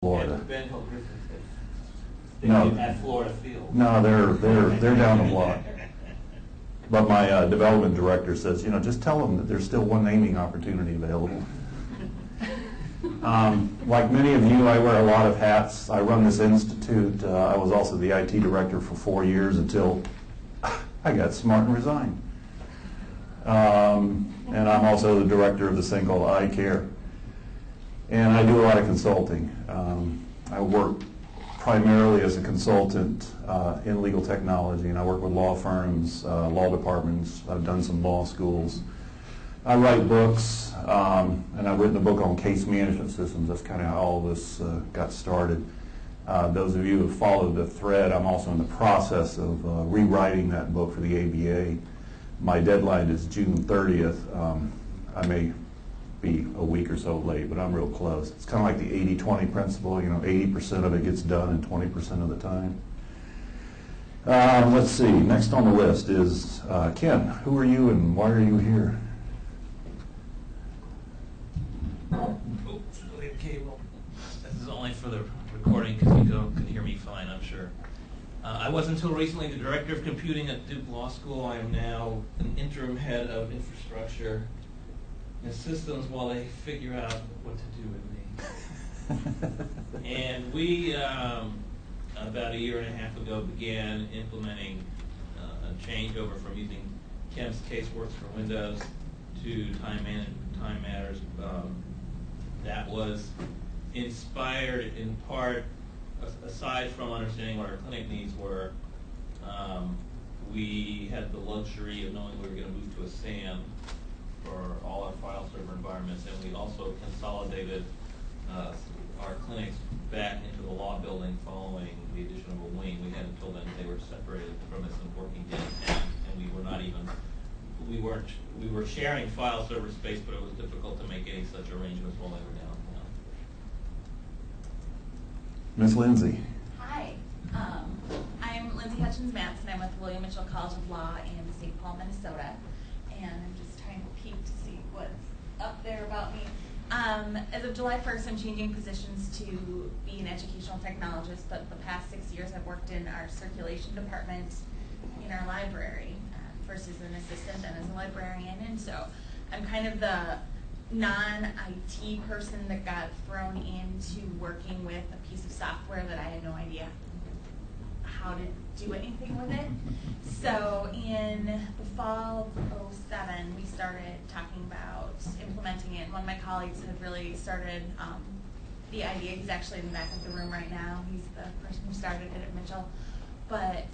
Florida. And Ben Hill Griffin No. at Florida Field. No, they're down the block. But my development director says, you know, just tell them that there's still one naming opportunity available. Like many of you, I wear a lot of hats. I run this institute. I was also the IT director for 4 years until I got smart and resigned. And I'm also the director of this thing called iCare. And I do a lot of consulting. I work primarily as a consultant in legal technology, and I work with law firms, law departments. I've done some law schools. I write books, and I've written a book on case management systems. That's kind of how all this got started. Those of you who have followed the thread, I'm also in the process of rewriting that book for the ABA. My deadline is June 30th. I may be a week or so late, but I'm real close. It's kind of like the 80-20 principle. You know, 80% of it gets done in 20% of the time. Let's see. Next on the list is Ken. Who are you and why are you here? Oops, we have cable. This is only for the recording because you can hear me fine, I'm sure. I was until recently the director of computing at Duke Law School. I am now an interim head of infrastructure and systems while they figure out what to do with me. And we, about a year and a half ago, began implementing a changeover from using Kemps Caseworks for Windows to Time Matters. That was inspired in part, aside from understanding what our clinic needs were, we had the luxury of knowing we were going to move to a SAM for all our file server environments, and we also consolidated our clinics back into the law building following the addition of a wing. We had until then they were separated from us and working downtown, and we were sharing file server space, but it was difficult to make any such arrangements while they were downtown. Ms. Lindsay. Hi, I'm Lindsay Hutchins and I'm with William Mitchell College of Law in St. Paul, Minnesota, and I'm just trying to peek to see what's up there about me. As of July 1st, I'm changing positions to be an educational technologist, but the past 6 years I've worked in our circulation department in our library, first as an assistant, then as a librarian, and so I'm kind of the non-IT person that got thrown into working with a piece of software that I had no idea how to do anything with it. So in the fall of '07, we started talking about implementing it. One of my colleagues had really started the idea. He's actually in the back of the room right now. He's the person who started it at Mitchell. But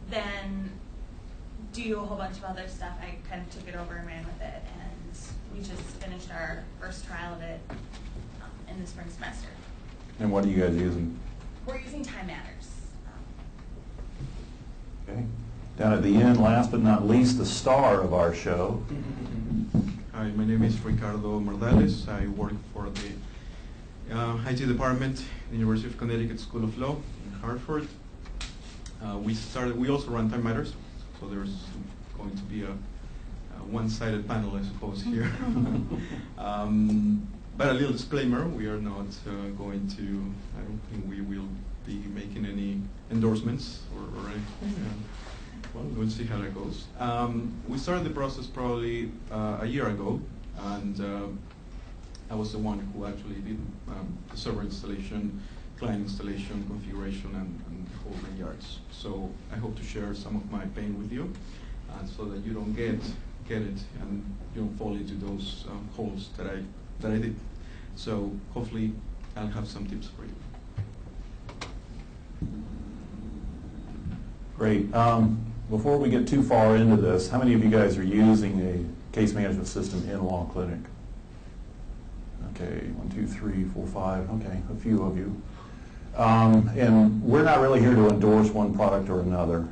then, due to a whole bunch of other stuff, I kind of took it over and ran with it. And we just finished our first trial of it in the spring semester. And what are you guys using? We're using Time Matters. Okay. Down at the end, last but not least, the star of our show. Hi, my name is Ricardo Mordales. I work for the IT department at the University of Connecticut School of Law in Hartford. We also run Time Matters, so there's going to be a one-sided panel, I suppose, here. But a little disclaimer, we are not going to, I don't think we will be making any endorsements or anything. Well, we'll see how that goes. We started the process probably a year ago, and I was the one who actually did the server installation, client installation, configuration, and the whole 9 yards. So I hope to share some of my pain with you, so that you don't get it and you don't fall into those holes that I did. So hopefully I'll have some tips for you. Great. Before we get too far into this, how many of you guys are using a case management system in law clinic? Okay, 1, 2, 3, 4, 5. Okay, a few of you. And we're not really here to endorse one product or another.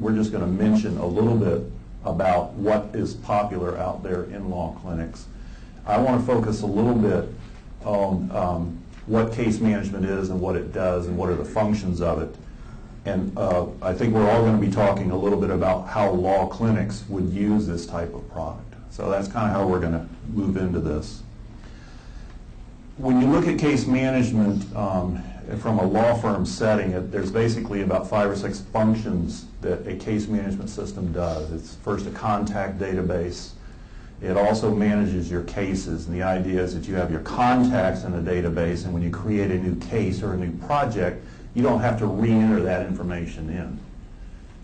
We're just going to mention a little bit about what is popular out there in law clinics. I want to focus a little bit on what case management is and what it does and what are the functions of it. And I think we're all going to be talking a little bit about how law clinics would use this type of product. So that's kind of how we're going to move into this. when you look at case management from a law firm setting, there's basically about 5 or 6 functions that a case management system does. It's first a contact database. It also manages your cases, and the idea is that you have your contacts in a database, and when you create a new case or a new project, you don't have to re-enter that information in.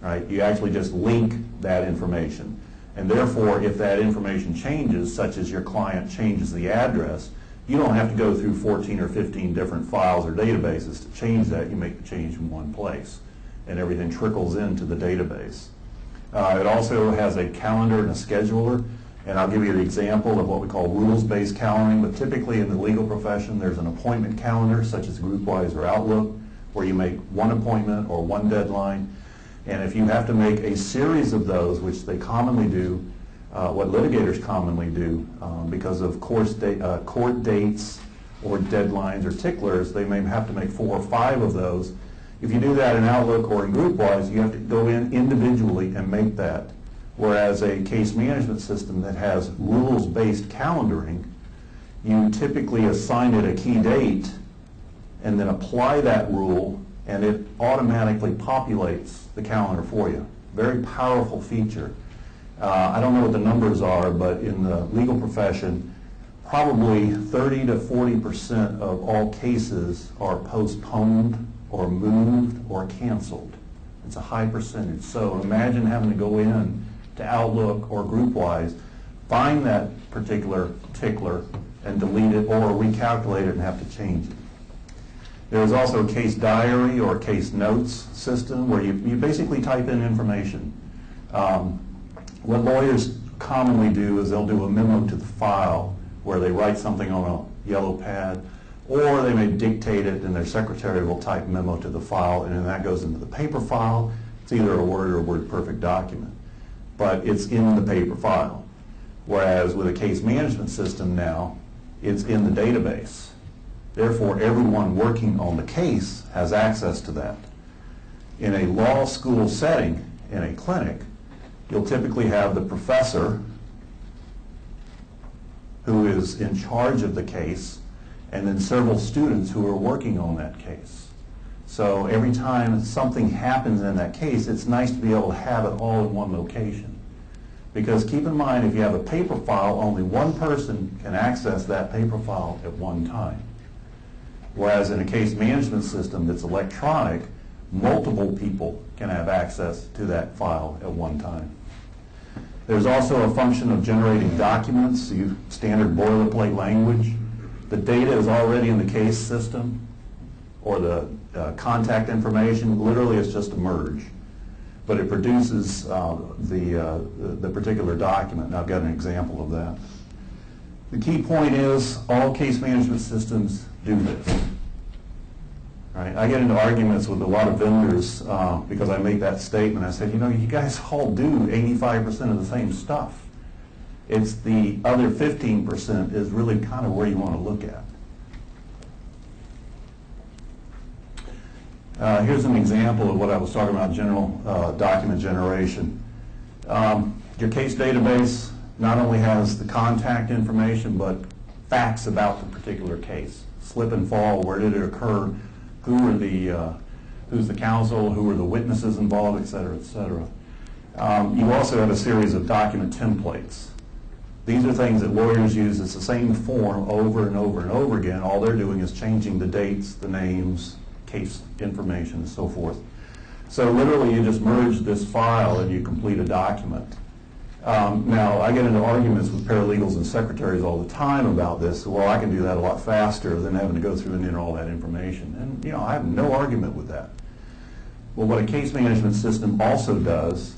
Right? You actually just link that information. And therefore, if that information changes, such as your client changes the address, you don't have to go through 14 or 15 different files or databases to change that. You make the change in one place, and everything trickles into the database. It also has a calendar and a scheduler, and I'll give you an example of what we call rules-based calendaring, but typically in the legal profession, there's an appointment calendar, such as GroupWise or Outlook, where you make one appointment or one deadline. And if you have to make a series of those, which they commonly do, what litigators commonly do, because of court dates or deadlines or ticklers, they may have to make 4 or 5 of those. If you do that in Outlook or in GroupWise, you have to go in individually and make that. Whereas a case management system that has rules-based calendaring, you typically assign it a key date and then apply that rule, and it automatically populates the calendar for you. Very powerful feature. I don't know what the numbers are, but in the legal profession, probably 30 to 40% of all cases are postponed or moved or canceled. It's a high percentage. So imagine having to go in to Outlook or GroupWise, find that particular tickler and delete it or recalculate it and have to change it. There's also a case diary or case notes system where you basically type in information. What lawyers commonly do is they'll do a memo to the file where they write something on a yellow pad, or they may dictate it and their secretary will type memo to the file, and then that goes into the paper file. It's either a Word or a WordPerfect document, but it's in the paper file. Whereas with a case management system now, it's in the database. Therefore, everyone working on the case has access to that. In a law school setting, in a clinic, you'll typically have the professor who is in charge of the case, and then several students who are working on that case. So every time something happens in that case, it's nice to be able to have it all in one location. Because keep in mind, if you have a paper file, only one person can access that paper file at one time. Whereas in a case management system that's electronic, multiple people can have access to that file at one time. There's also a function of generating documents, standard boilerplate language. The data is already in the case system, or the contact information. Literally, it's just a merge. But it produces the particular document, and I've got an example of that. The key point is all case management systems do this. Right? I get into arguments with a lot of vendors because I make that statement. I said, you know, you guys all do 85% of the same stuff. It's the other 15% is really kind of where you want to look at. Here's an example of what I was talking about, general document generation. Your case database not only has the contact information, but facts about the particular case. Slip and fall, where did it occur, who's the counsel, who are the witnesses involved, et cetera, et cetera. You also have a series of document templates. These are things that lawyers use. It's the same form over and over and over again. All they're doing is changing the dates, the names, case information, and so forth. So literally you just merge this file and you complete a document. Now, I get into arguments with paralegals and secretaries all the time about this. Well, I can do that a lot faster than having to go through and enter all that information. And, you know, I have no argument with that. Well, what a case management system also does,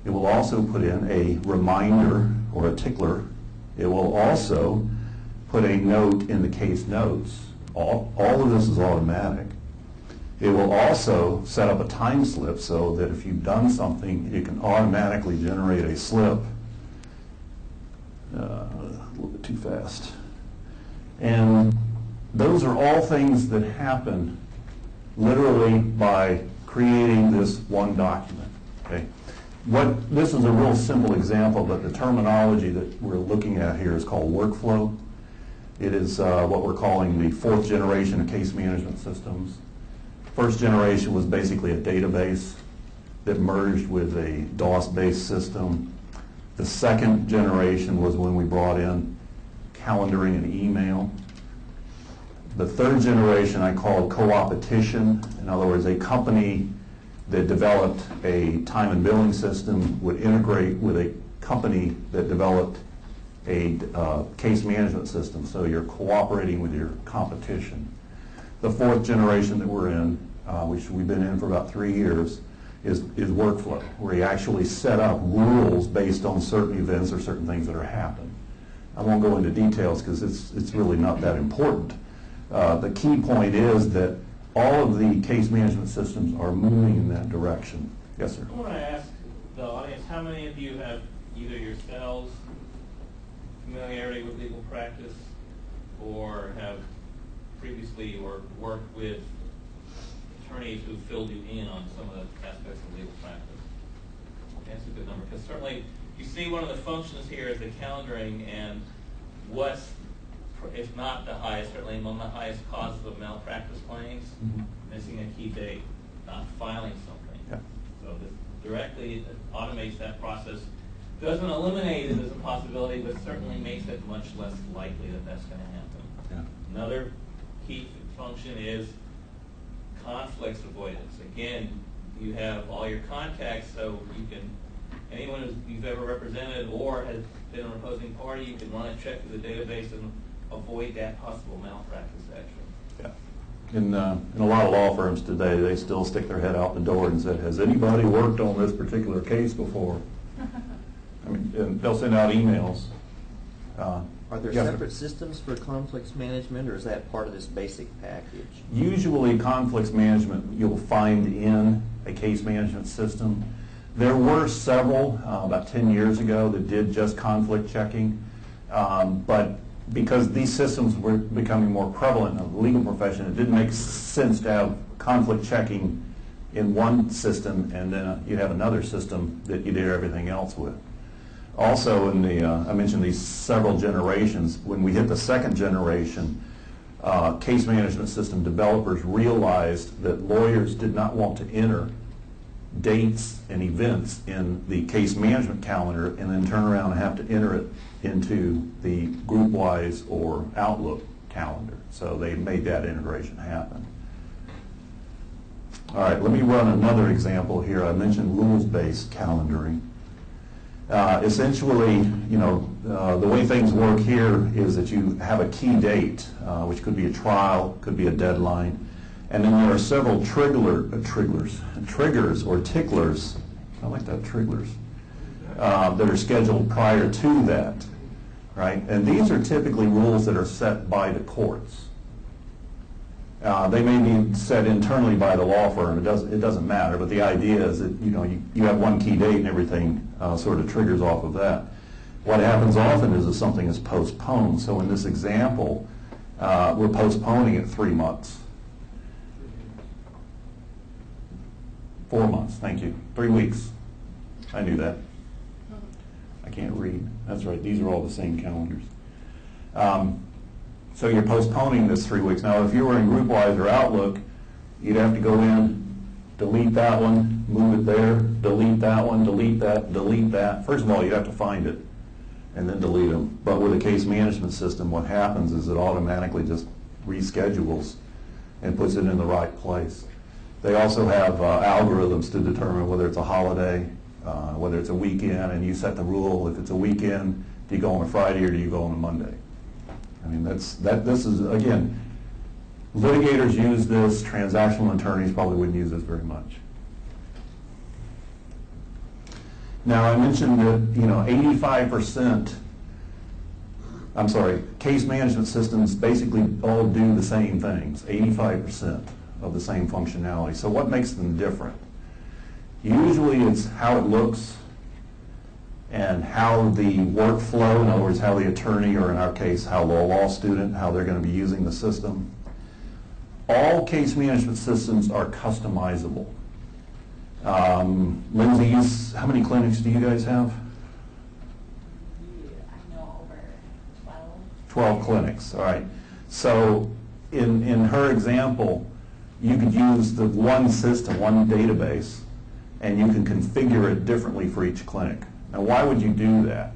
it will also put in a reminder or a tickler. It will also put a note in the case notes. All of this is automatic. It will also set up a time slip so that if you've done something, it can automatically generate a slip. A little bit too fast. And those are all things that happen literally by creating this one document. Okay? This is a real simple example, but the terminology that we're looking at here is called workflow. It is what we're calling the 4th generation of case management systems. First generation was basically a database that merged with a DOS-based system. The 2nd generation was when we brought in calendaring and email. The 3rd generation I call co-opetition. In other words, a company that developed a time and billing system would integrate with a company that developed a case management system. So you're cooperating with your competition. The 4th generation that we're in, which we've been in for about 3 years, is workflow, where you actually set up rules based on certain events or certain things that are happening. I won't go into details because it's really not that important. The key point is that all of the case management systems are moving in that direction. Yes, sir? I want to ask the audience, how many of you have either yourselves familiarity with legal practice or have previously or worked with attorneys who filled you in on some of the aspects of legal practice? That's a good number, because certainly you see one of the functions here is the calendaring, and what's, if not the highest, certainly among the highest causes of malpractice claims, missing a key date, not filing something. Yeah. So this directly automates that process. Doesn't eliminate it as a possibility, but certainly makes it much less likely that that's going to happen. Yeah. Another key function is conflicts avoidance. Again, you have all your contacts, so you can, anyone who you've ever represented or has been an opposing party, you can run a check through the database and avoid that possible malpractice action. Yeah. In a lot of law firms today, they still stick their head out the door and say, has anybody worked on this particular case before? I mean, and they'll send out emails. Are there separate systems for conflicts management, or is that part of this basic package? Usually conflicts management you'll find in a case management system. There were several about 10 years ago that did just conflict checking, but because these systems were becoming more prevalent in the legal profession, it didn't make sense to have conflict checking in one system and then you have another system that you did everything else with. Also, in the I mentioned these several generations. When we hit the 2nd generation, case management system developers realized that lawyers did not want to enter dates and events in the case management calendar and then turn around and have to enter it into the GroupWise or Outlook calendar. So they made that integration happen. All right, let me run another example here. I mentioned rules-based calendaring. Essentially, you know, the way things work here is that you have a key date, which could be a trial, could be a deadline, and then there are several triggers or ticklers, I like that, trigglers, that are scheduled prior to that, right? And these are typically rules that are set by the courts. They may be set internally by the law firm. It doesn't matter. But the idea is that you have one key date and everything sort of triggers off of that. What happens often is that something is postponed. So in this example, we're postponing it 3 months. 4 months. Thank you. 3 weeks. I knew that. I can't read. That's right. These are all the same calendars. So you're postponing this 3 weeks. Now, if you were in GroupWise or Outlook, you'd have to go in, delete that one, move it there, delete that one, delete that, delete that. First of all, you'd have to find it and then delete them. But with a case management system, what happens is it automatically just reschedules and puts it in the right place. They also have algorithms to determine whether it's a holiday, whether it's a weekend, and you set the rule. If it's a weekend, do you go on a Friday or do you go on a Monday? I mean, this is, again, litigators use this, transactional attorneys probably wouldn't use this very much. Now, I mentioned that, 85%, I'm sorry, case management systems basically all do the same things, 85% of the same functionality. So what makes them different? Usually it's how it looks and how the workflow, in other words, how the attorney, or in our case, how the law student, how they're going to be using the system. All case management systems are customizable. Lindsay, how many clinics do you guys have? I know over 12. 12 clinics, all right? So in her example, you could use the one system, one database, and you can configure it differently for each clinic. Now, why would you do that?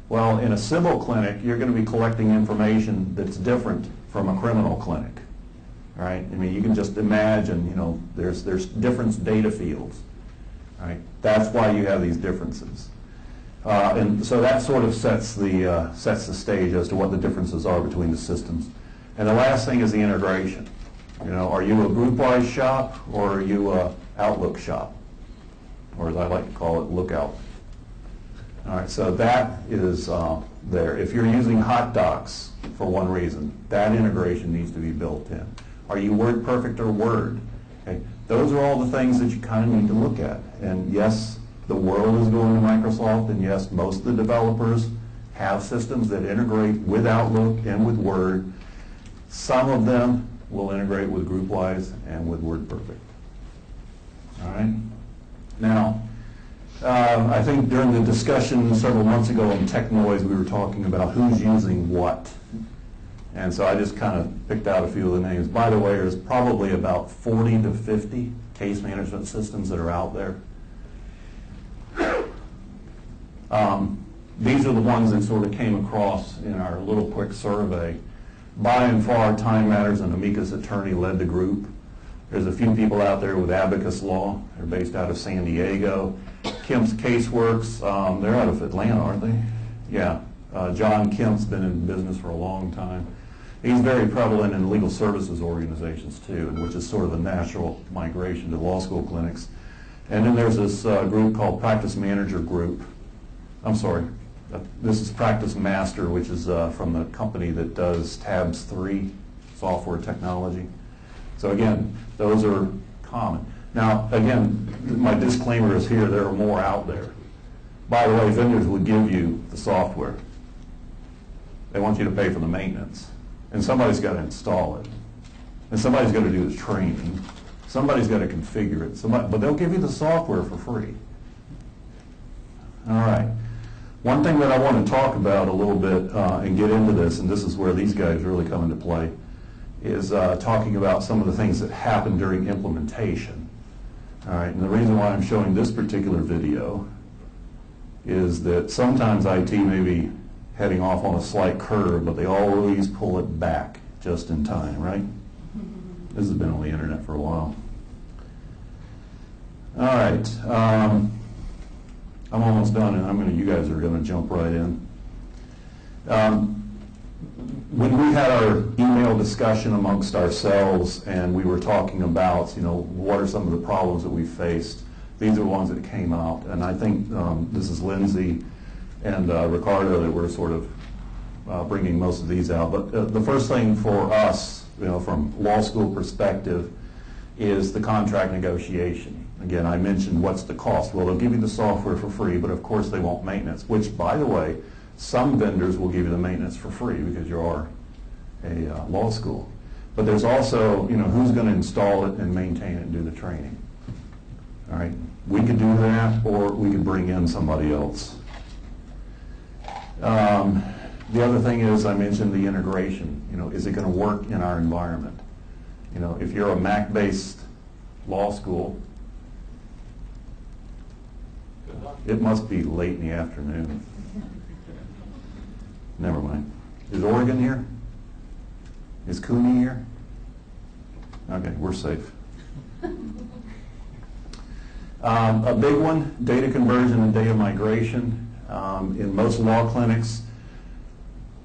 Well, in a civil clinic, you're going to be collecting information that's different from a criminal clinic, right? I mean, you can just imagine, you know, there's different data fields, right? That's why you have these differences. And so that sort of sets the stage as to what the differences are between the systems. And the last thing is the integration. You know, are you a group-wise shop or are you a Outlook shop? Or as I like to call it, Lookout. All right, so that is there. If you're using Hot Docs for one reason, that integration needs to be built in. Are you WordPerfect or Word? Okay, those are all the things that you kind of need to look at. And yes, the world is going to Microsoft, and yes, most of the developers have systems that integrate with Outlook and with Word. Some of them will integrate with GroupWise and with WordPerfect. All right? Now, I think during the discussion several months ago on TechNoise, we were talking about who's using what. And so I just kind of picked out a few of the names. By the way, there's probably about 40 to 50 case management systems that are out there. These are the ones that sort of came across in our little quick survey. By and far, Time Matters and Amicus Attorney led the group. There's a few people out there with Abacus Law. They're based out of San Diego. Kemps Caseworks, they're out of Atlanta, aren't they? Yeah. John Kemp's been in business for a long time. He's very prevalent in legal services organizations too, which is sort of a natural migration to law school clinics. And then there's this group called Practice Manager Group. I'm sorry, this is Practice Master, which is from the company that does Tabs 3 software technology. So again, those are common. Now, again, my disclaimer is here, there are more out there. By the way, vendors will give you the software. They want you to pay for the maintenance. And somebody's got to install it. And somebody's got to do the training. Somebody's got to configure it. But they'll give you the software for free. All right. One thing that I want to talk about a little bit and get into this, and this is where these guys really come into play, is talking about some of the things that happen during implementation. All right, and the reason why I'm showing this particular video is that sometimes IT may be heading off on a slight curve, but they always pull it back just in time, right? This has been on the internet for a while. All right, I'm almost done, and you guys are going to jump right in. When we had our email discussion amongst ourselves and we were talking about, you know, what are some of the problems that we faced, these are the ones that came out. And I think this is Lindsay and Ricardo that were sort of bringing most of these out. But the first thing for us, you know, from law school perspective, is the contract negotiation. Again, I mentioned what's the cost. Well, they'll give you the software for free, but of course they want maintenance, which, by the way, some vendors will give you the maintenance for free because you are a law school. But there's also, you know, who's going to install it and maintain it and do the training. All right, we could do that, or we could bring in somebody else. The other thing is, I mentioned the integration. You know, is it going to work in our environment? You know, if you're a Mac-based law school, it must be late in the afternoon. Never mind. Is Oregon here? Is Cooney here? Okay, we're safe. A big one, data conversion and data migration. In most law clinics,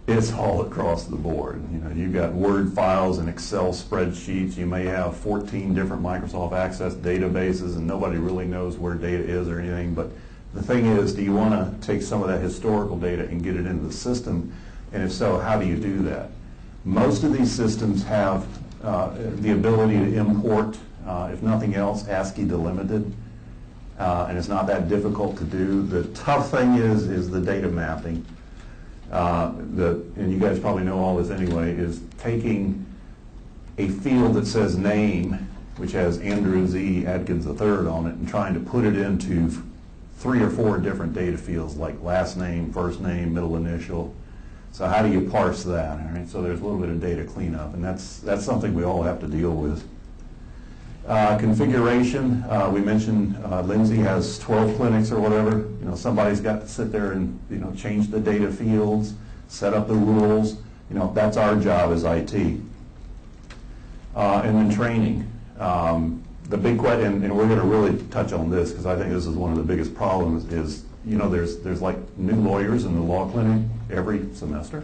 it's all across the board. You know, you've got Word files and Excel spreadsheets. You may have 14 different Microsoft Access databases, and nobody really knows where data is or anything. But the thing is, do you want to take some of that historical data and get it into the system? And if so, how do you do that? Most of these systems have the ability to import, if nothing else, ASCII delimited. And it's not that difficult to do. The tough thing is the data mapping. And you guys probably know all this anyway, is taking a field that says name, which has Andrew Z. Adkins III on it, and trying to put it into 3 or 4 different data fields like last name, first name, middle initial, So how do you parse that? All right, so there's a little bit of data cleanup, and that's something we all have to deal with. Configuration, we mentioned Lindsay has 12 clinics or whatever. You know, somebody's got to sit there and, you know, change the data fields, set up the rules. You know, that's our job as IT. And then training. The big question, and we're going to really touch on this because I think this is one of the biggest problems, is, you know, there's like new lawyers in the law clinic every semester.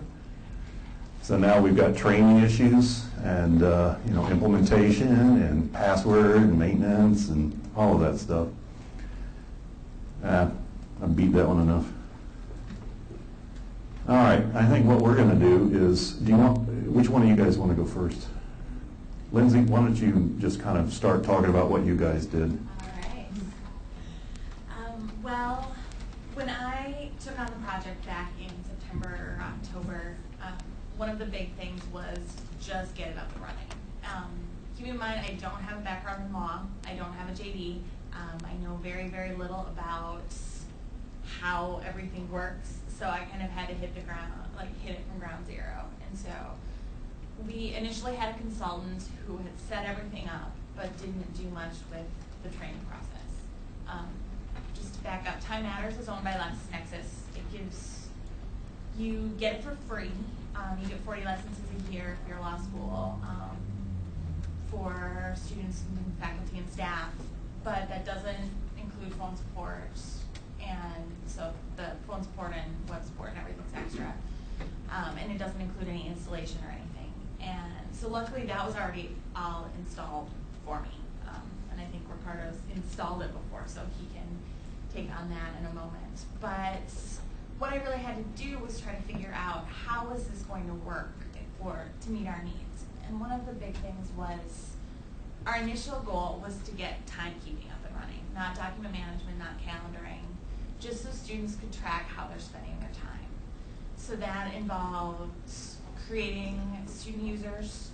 So now we've got training issues and, you know, implementation and password and maintenance and all of that stuff. I beat that one enough. All right, I think what we're going to do is, which one of you guys want to go first? Lindsay, why don't you just kind of start talking about what you guys did? All right. Well, when I took on the project back in September or October, one of the big things was just get it up and running. Keep in mind, I don't have a background in law. I don't have a JD. I know very, very little about how everything works. So I kind of had to hit the ground, like hit it from ground zero. And so we initially had a consultant who had set everything up, but didn't do much with the training process. Just to back up, Time Matters is owned by LexisNexis. It gives, you get it for free. You get 40 licenses a year for your law school for students and faculty and staff, but that doesn't include phone support, and so the phone support and web support and everything's extra, and it doesn't include any installation or anything. And so luckily that was already all installed for me, and I think Ricardo's installed it before, so he can take on that in a moment. But what I really had to do was try to figure out how is this going to work to meet our needs. And one of the big things was, our initial goal was to get timekeeping up and running, not document management, not calendaring, just so students could track how they're spending their time. So that involves creating student users.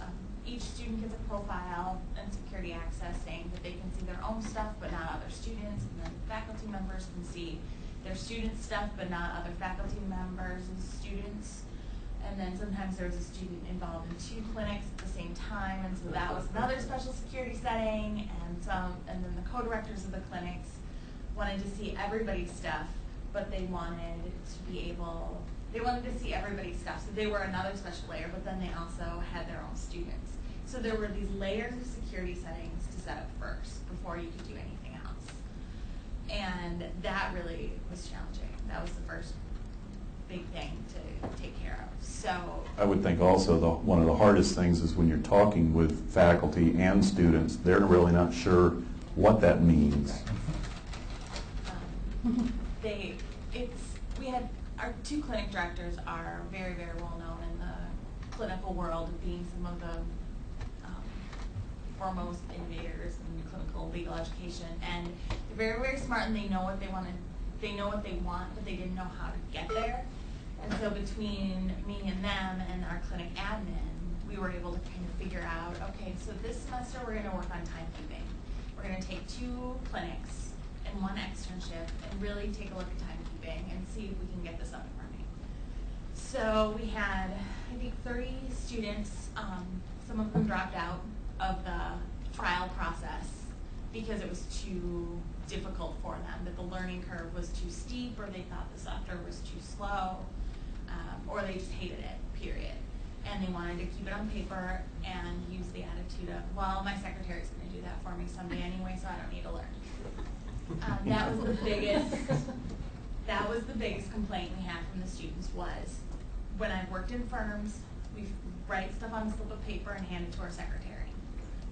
Each student gets a profile and security access saying that they can see their own stuff but not other students, and then faculty members can see their student stuff but not other faculty members and students. And then sometimes there was a student involved in 2 clinics at the same time, and so that was another special security setting. And then the co-directors of the clinics wanted to see everybody's stuff, but they wanted to see everybody's stuff, so they were another special layer, but then they also had their own students. So there were these layers of security settings to set up first before you could do anything else. And that really was challenging. That was the first big thing to take care of. So I would think also one of the hardest things is when you're talking with faculty and students, they're really not sure what that means. Our 2 clinic directors are very, very well known in the clinical world of being some of the foremost innovators in clinical legal education, and they're very, very smart, and they know what they want, but they didn't know how to get there. And so between me and them and our clinic admin, we were able to kind of figure out, okay, so this semester we're going to work on timekeeping. We're going to take 2 clinics and 1 externship and really take a look at timekeeping and see if we can get this up and running. So we had, I think, 30 students. Some of them dropped out of the trial process because it was too difficult for them, that the learning curve was too steep, or they thought the software was too slow, or they just hated it, period. And they wanted to keep it on paper and use the attitude of, well, my secretary's going to do that for me someday anyway, so I don't need to learn. That was the biggest complaint we had from the students was, when I've worked in firms, we write stuff on a slip of paper and hand it to our secretary.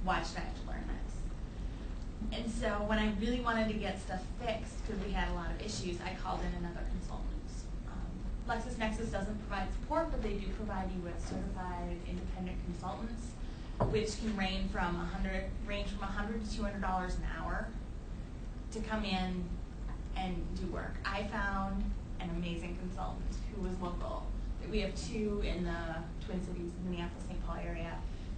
Why should I have to learn this? And so when I really wanted to get stuff fixed, because we had a lot of issues, I called in another consultant. LexisNexis doesn't provide support, but they do provide you with certified independent consultants, which can range from $100 to $200 an hour to come in and do work. I found an amazing consultant who was local. We have 2 in the Twin Cities, Minneapolis, St. Paul area,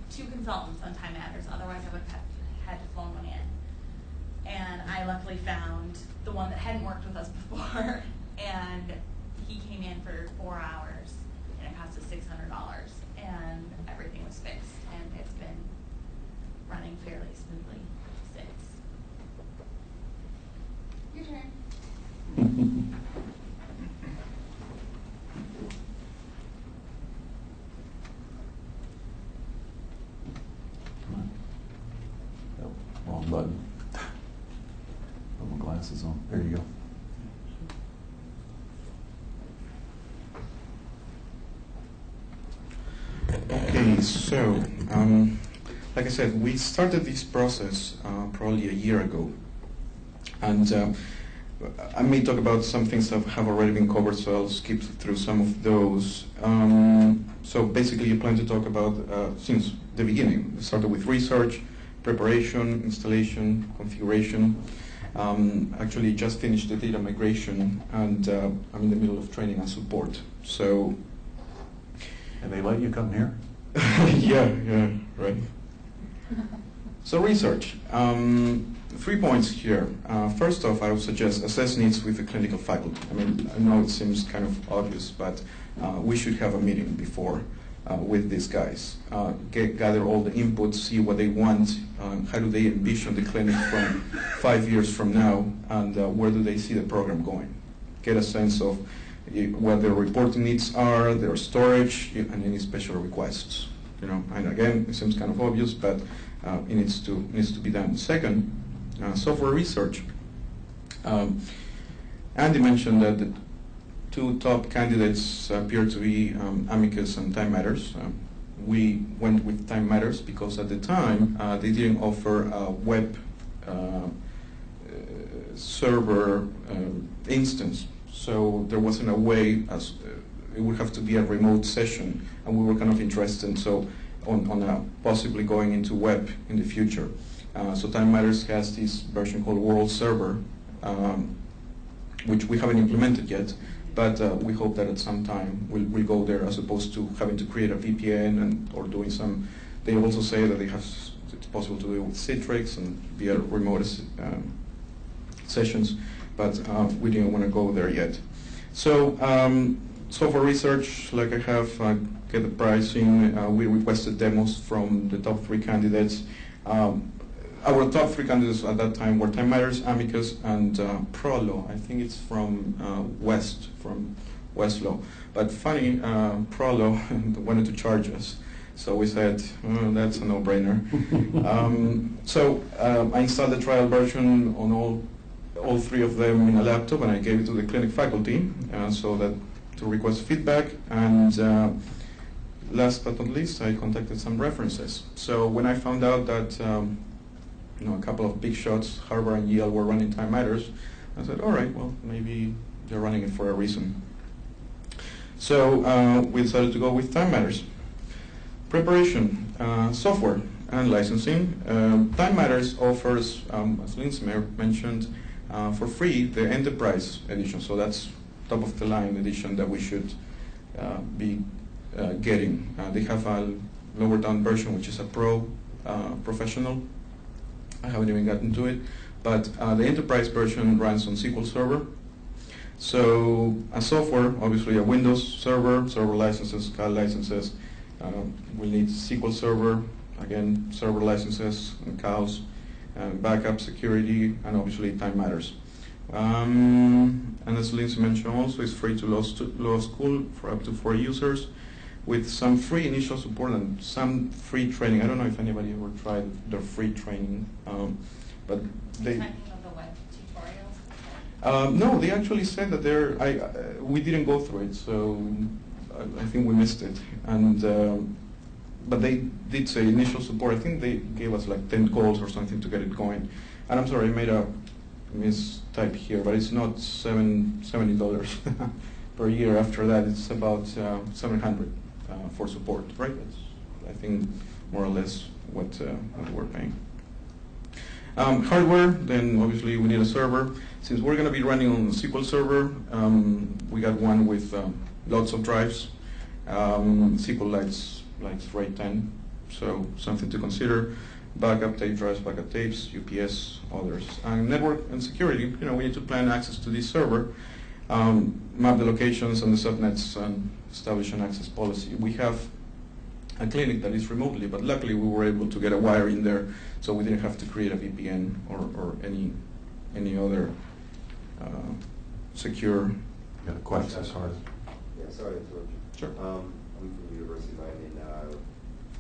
2 consultants on Time Matters. Otherwise, I would have had to phone one in. And I luckily found the one that hadn't worked with us before, and he came in for 4 hours in a to $600, and everything was fixed, and it's been running fairly smoothly since. Your turn. Oh, wrong button. Put my glasses on. There you go. Okay, so like I said, we started this process probably a year ago, and I may talk about some things that have already been covered, so I'll skip through some of those. So basically, I plan to talk about since the beginning. We started with research, preparation, installation, configuration. Actually, just finished the data migration, and I'm in the middle of training and support. So. And they let you come here? yeah, right. So research. 3 points here. First off, I would suggest assess needs with the clinical faculty. I mean, I know it seems kind of obvious, but we should have a meeting before with these guys. Gather all the inputs, see what they want, how do they envision the clinic from 5 years from now, and where do they see the program going. Get a sense of what their reporting needs are, their storage, and any special requests. And again, it seems kind of obvious, but it needs to be done. Second, software research. Andy mentioned that the two top candidates appear to be Amicus and Time Matters. We went with Time Matters because at the time they didn't offer a web server instance. So there wasn't a way, as it would have to be a remote session, and we were kind of interested on possibly going into web in the future. So Time Matters has this version called World Server, which we haven't implemented yet, but we hope that at some time we'll go there, as opposed to having to create a VPN or doing some. They also say that it's possible to do it with Citrix and via remote sessions. But we didn't want to go there yet. So software research, like I have, get the pricing. We requested demos from the top 3 candidates. Our top 3 candidates at that time were Time Matters, Amicus, and Prolo. I think it's from Westlaw. But funny, Prolo wanted to charge us. So we said, that's a no-brainer. So I installed the trial version on all 3 of them in a laptop, and I gave it to the clinic faculty so that to request feedback. And last but not least, I contacted some references. So when I found out that a couple of big shots, Harvard and Yale, were running Time Matters, I said, all right, well, maybe they're running it for a reason. So we decided to go with Time Matters. Preparation, software and licensing. Time Matters offers, as Lindsay mentioned, for free the Enterprise edition. So that's top of the line edition that we should be getting. They have a lower down version, which is a Pro Professional. I haven't even gotten to it, but the Enterprise version runs on SQL Server. So a software, obviously a Windows server, server licenses, CALI licenses. We'll need SQL Server, again, server licenses and CALs, backup security, and obviously Time Matters. And as Lindsay mentioned also, it's free to law school for up to 4 users, with some free initial support and some free training. I don't know if anybody ever tried their free training, but they. You're talking about the web tutorials? No, they actually said that we didn't go through it, so I think we missed it. And but they did say initial support. I think they gave us like 10 calls or something to get it going. And I'm sorry, I made a mistype here, but it's not $70 per year. After that, it's about $700 for support, right? That's, I think, more or less what we're paying. Hardware, then obviously we need a server. Since we're going to be running on SQL Server, we got one with lots of drives. SQL likes RAID 10, so something to consider. Backup tape drives, backup tapes, UPS, others. And network and security, we need to plan access to this server. map the locations and the subnets and establish an access policy. We have a clinic that is remotely, but luckily we were able to get a wire in there, so we didn't have to create a VPN or any other secure. You got a question, sorry. Yeah, sorry to interrupt you. Sure. I'm from University of Miami, and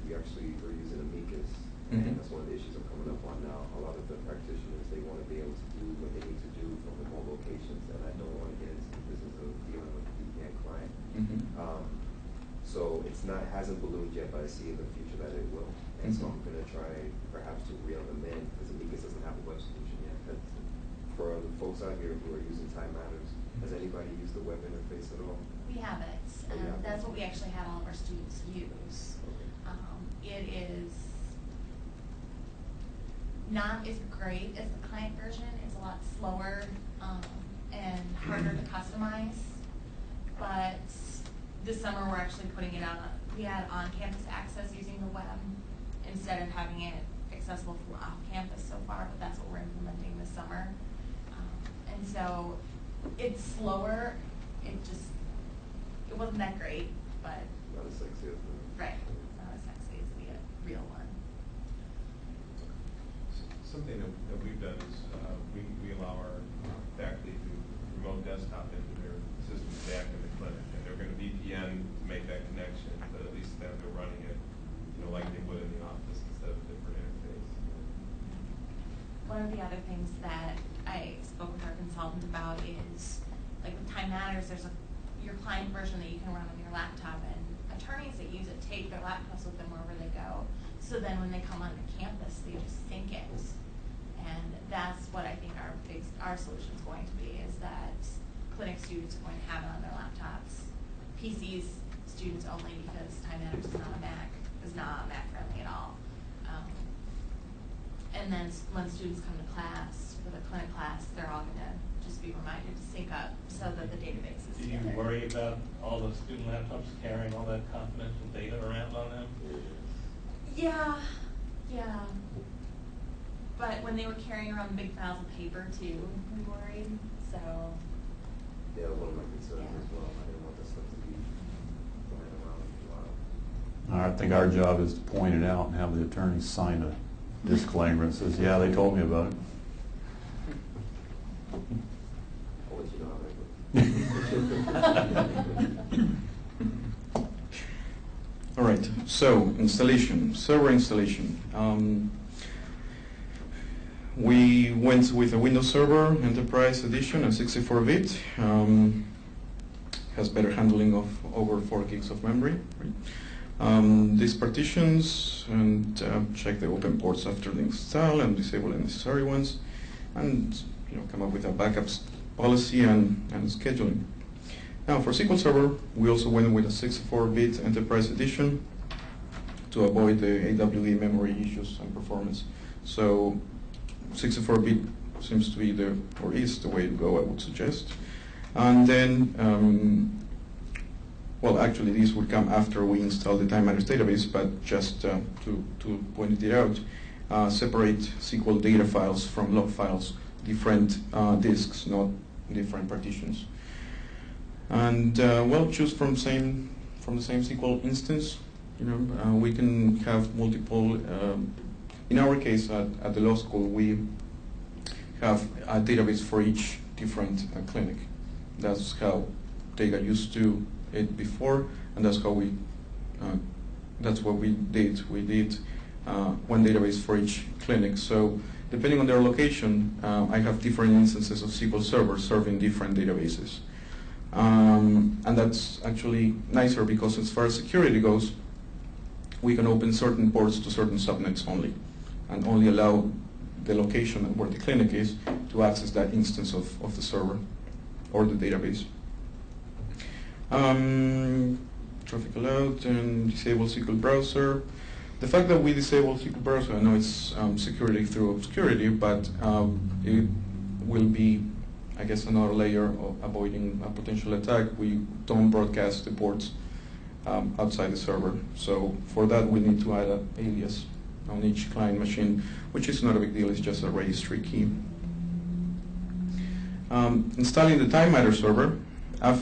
we actually are using Amicus, Mhm. and that's one of the issues I'm coming up on now. A lot of the practitioners, they want to be able to do what they need to do from remote locations, and I don't want to get into the business of dealing with the VPN client. So it's not, hasn't ballooned yet, but I see in the future that it will. And so I'm going to try perhaps to reel them in, because Amicus doesn't have a web solution yet. But for the folks out here who are using Time Matters, has anybody used the web interface at all? We have it. Oh, you have it. That's what we actually had all of our students use. It is not as great as the client version. It's a lot slower and harder to customize. But this summer we're actually putting it out. We had on-campus access using the web instead of having it accessible from off-campus so far, but that's what we're implementing this summer. And so it's slower. It wasn't that great, but Not as sexy as the... right, it's not as sexy as the real one. Something that we've done is we allow our faculty to remote desktop into their systems back in the clinic, and they're going to VPN to make that connection, but at least then they're running it, like they would in the office instead of a different interface. One of the other things that I spoke with our consultant about is, like with Time Matters, there's your client version that you can run on your laptop, and attorneys that use it take their laptops with them wherever they go. So then when they come onto campus, they just sync it. And that's what I think our solution is going to be, is that clinic students are going to have it on their laptops. PCs, students only, because Time Matters is not Mac friendly at all. And then when students come to class, for the clinic class, they're all going to just be reminded to sync up so that the database is Do you together. worry about all the student laptops carrying all that confidential data around on them? Yeah. But when they were carrying around big files of paper too, we worried. So. Yeah, one of my concerns Yeah. as well. I didn't want that stuff to be flying around for a while. I think our job is to point it out and have the attorney sign a disclaimer that says, yeah, they told me about it. I'll let you know how that goes. All right, so installation, server installation. We went with a Windows Server Enterprise Edition, a 64-bit. Has better handling of over 4 gigs of memory. Right? These partitions, and check the open ports after the install and disable unnecessary ones, and come up with a backups policy and scheduling. Now for SQL Server, we also went with a 64-bit Enterprise Edition to avoid the AWE memory issues and performance. So 64-bit seems to be is the way to go, I would suggest. And then, well, actually these would come after we install the Time Matters database, but just to point it out, separate SQL data files from log files, different disks, not different partitions. And well, choose from the same SQL instance. We can have multiple. In our case, at the law school, we have a database for each different clinic. That's how they got used to it before, and that's how that's what we did. We did one database for each clinic. So depending on their location, I have different instances of SQL Server serving different databases. And that's actually nicer because as far as security goes, we can open certain ports to certain subnets only, and only allow the location where the clinic is to access that instance of the server or the database. Traffic allowed and disable SQL browser. The fact that we disable SQL browser, I know it's security through obscurity, but it will be, I guess, another layer of avoiding a potential attack. We don't broadcast the ports outside the server. So for that, we need to add an alias on each client machine, which is not a big deal. It's just a registry key. Installing the Time Matter server, I've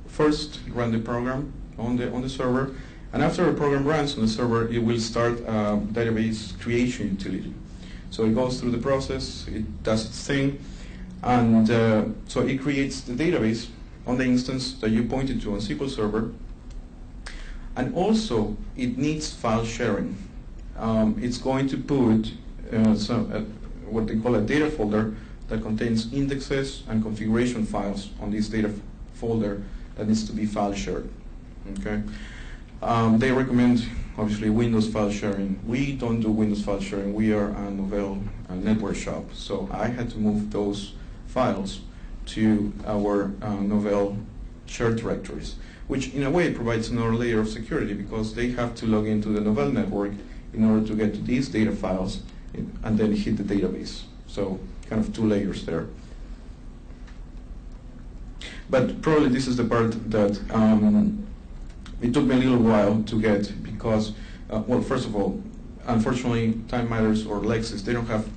first run the program on the server, and after the program runs on the server, it will start a database creation utility. So it goes through the process, it does its thing, and so it creates the database on the instance that you pointed to on SQL Server, and also it needs file sharing. It's going to put what they call a data folder that contains indexes and configuration files on this data folder that needs to be file shared. Okay. They recommend obviously Windows file sharing. We don't do Windows file sharing. We are a Novell network shop, so I had to move those files to our Novell shared directories, which in a way provides another layer of security because they have to log into the Novell network in order to get to these data files and then hit the database. So kind of 2 layers there. But probably this is the part that it took me a little while to get because, well, first of all, unfortunately, Time Matters or Lexis, they don't have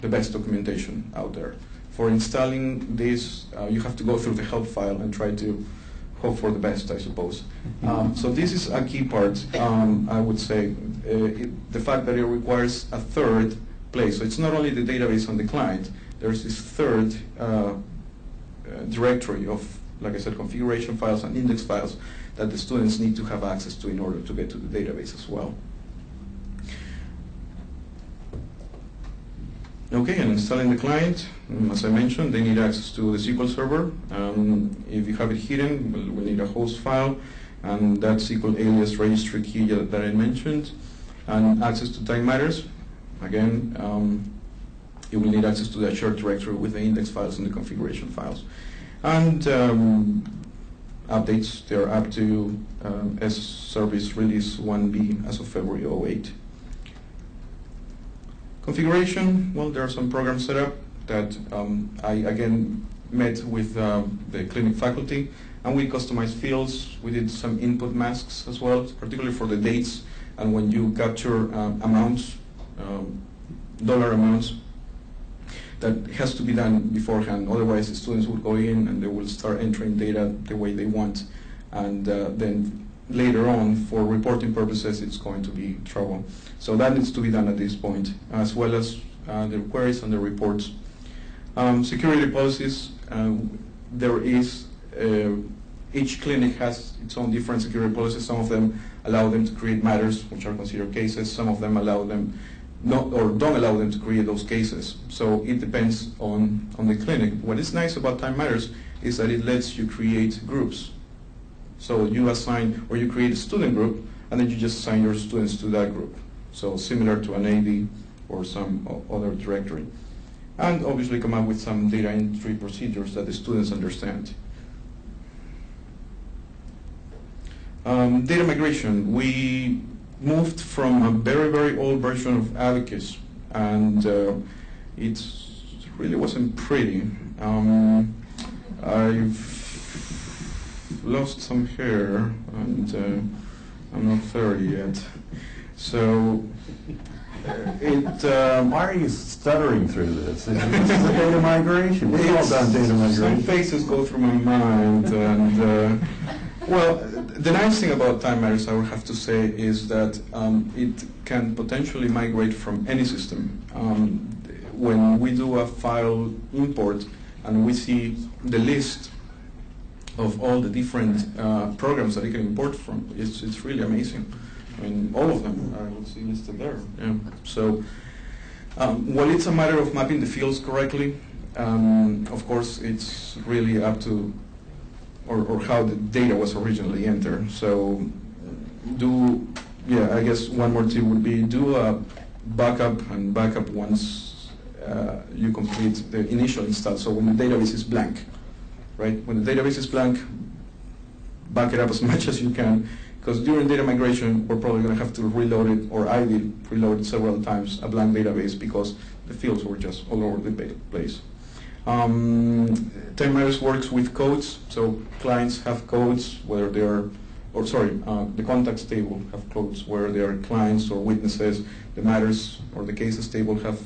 the best documentation out there. For installing this, you have to go through the help file and try to hope for the best, I suppose. So this is a key part, I would say. The fact that it requires a third place. So it's not only the database on the client, there's this third directory of, like I said, configuration files and index files that the students need to have access to in order to get to the database as well. Okay, and installing the client, as I mentioned, they need access to the SQL Server. If you have it hidden, we'll need a host file, and that SQL alias registry key that I mentioned, and access to Time Matters. Again, you will need access to that shared directory with the index files and the configuration files. And updates, they're up to S-Service Release 1B as of February 08. Configuration, well, there are some programs set up that I, again, met with the clinic faculty, and we customized fields. We did some input masks as well, particularly for the dates, and when you capture amounts, dollar amounts, that has to be done beforehand. Otherwise, the students will go in and they will start entering data the way they want, and then later on, for reporting purposes, it's going to be trouble. So that needs to be done at this point, as well as the queries and the reports. Security policies, there is, each clinic has its own different security policies. Some of them allow them to create matters, which are considered cases. Some of them allow them not, or don't allow them to create those cases. So it depends on the clinic. What is nice about Time Matters is that it lets you create groups. So you assign, or you create a student group, and then you just assign your students to that group. So similar to an AD or some other directory. And obviously come up with some data entry procedures that the students understand. Data migration. We moved from a very, very old version of Adkins, and it really wasn't pretty. I've lost some hair, and I'm not 30 yet. So why are you stuttering through this? This is a data migration. We've all done data migration. Some faces go through my mind, and well, the nice thing about Time Matters, I would have to say, is that it can potentially migrate from any system. When we do a file import and we see the list of all the different programs that it can import from, it's really amazing. I mean, all of them are listed there. Yeah. So, while it's a matter of mapping the fields correctly, of course, it's really up to or how the data was originally entered. So, I guess one more tip would be do a backup and backup once you complete the initial install. So when the database is blank, right? When the database is blank, back it up as much as you can, because during data migration, we're probably going to have to reload it, or I did reload it several times, a blank database, because the fields were just all over the place. Time Matters works with codes, so clients have codes, whether they are, the contacts table have codes where they are clients or witnesses. The matters or the cases table have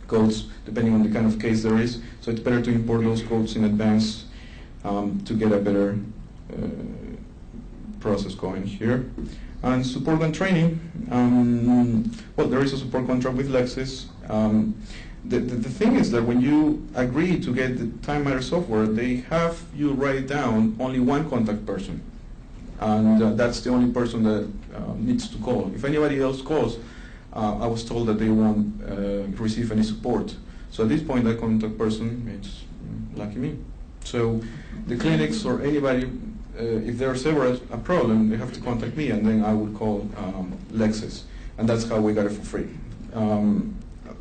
codes depending on the kind of case there is. So it's better to import those codes in advance to get a better process going here. And support and training. Well, there is a support contract with Lexis. The thing is that when you agree to get the Time Matter software, they have you write down only one contact person. And that's the only person that needs to call. If anybody else calls, I was told that they won't receive any support. So at this point, that contact person, it's lucky me. So the clinics or anybody, if there's ever a problem, they have to contact me, and then I will call Lexis. And that's how we got it for free.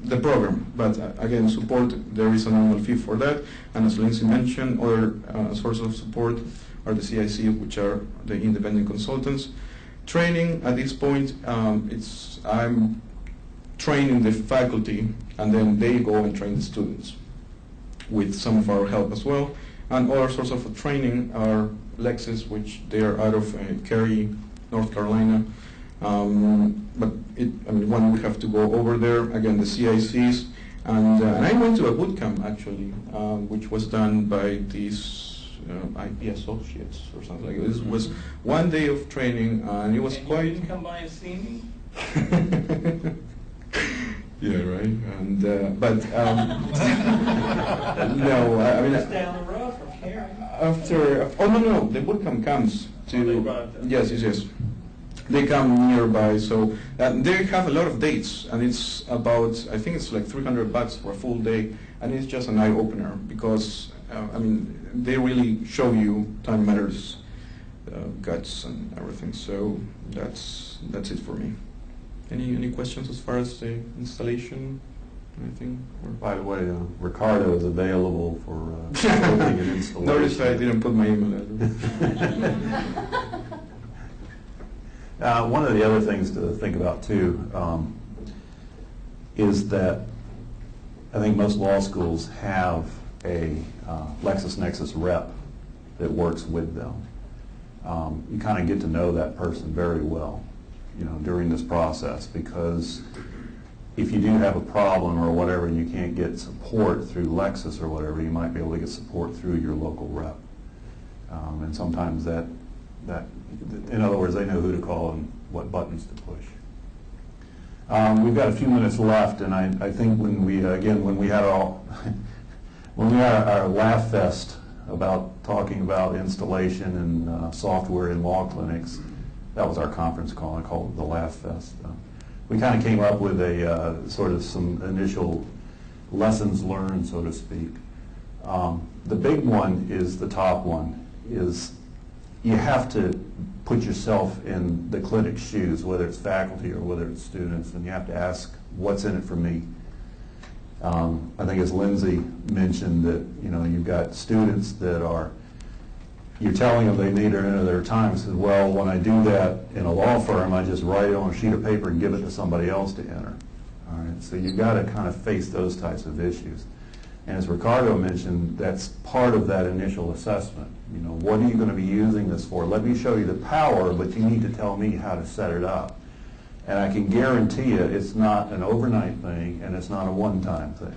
The program, but again, support, there is an annual fee for that. And as Lindsay mentioned, other sources of support are the CIC, which are the independent consultants. Training, at this point, I'm training the faculty, and then they go and train the students with some of our help as well. And other sources of training are Lexis, which they are out of Cary, North Carolina. But one we have to go over there, again, the CICs. And I went to a boot camp, actually, which was done by these IP associates or something like this. It was 1 day of training, and it was quite... You didn't come by and see me? Yeah, right. And no, I mean... Just down the road from Cary. No, the bootcamp comes to... they brought them. Yes. They come nearby, so they have a lot of dates, and it's about, I think it's like $300 for a full day, and it's just an eye-opener, because, they really show you Time Matters guts and everything, so that's it for me. Any questions as far as the installation? Anything? By the way, Ricardo is available for building an installation. Notice I didn't put my email address. One of the other things to think about too is that I think most law schools have a LexisNexis rep that works with them. You kind of get to know that person very well, during this process, because if you do have a problem or whatever and you can't get support through Lexis or whatever, you might be able to get support through your local rep. And sometimes that, in other words, they know who to call and what buttons to push. We've got a few minutes left, and I think when we had our laugh fest about talking about installation and software in law clinics, that was our conference call. I called it the Laugh Fest. We kind of came up with a sort of some initial lessons learned, so to speak. The big one is the top one, is you have to put yourself in the clinic's shoes, whether it's faculty or whether it's students, and you have to ask, what's in it for me? I think as Lindsay mentioned that, you've got students that you're telling them they need to enter their time. Says, well, when I do that in a law firm, I just write it on a sheet of paper and give it to somebody else to enter. All right, so you've got to kind of face those types of issues. And as Ricardo mentioned, that's part of that initial assessment. What are you going to be using this for? Let me show you the power, but you need to tell me how to set it up. And I can guarantee you it's not an overnight thing, and it's not a one-time thing.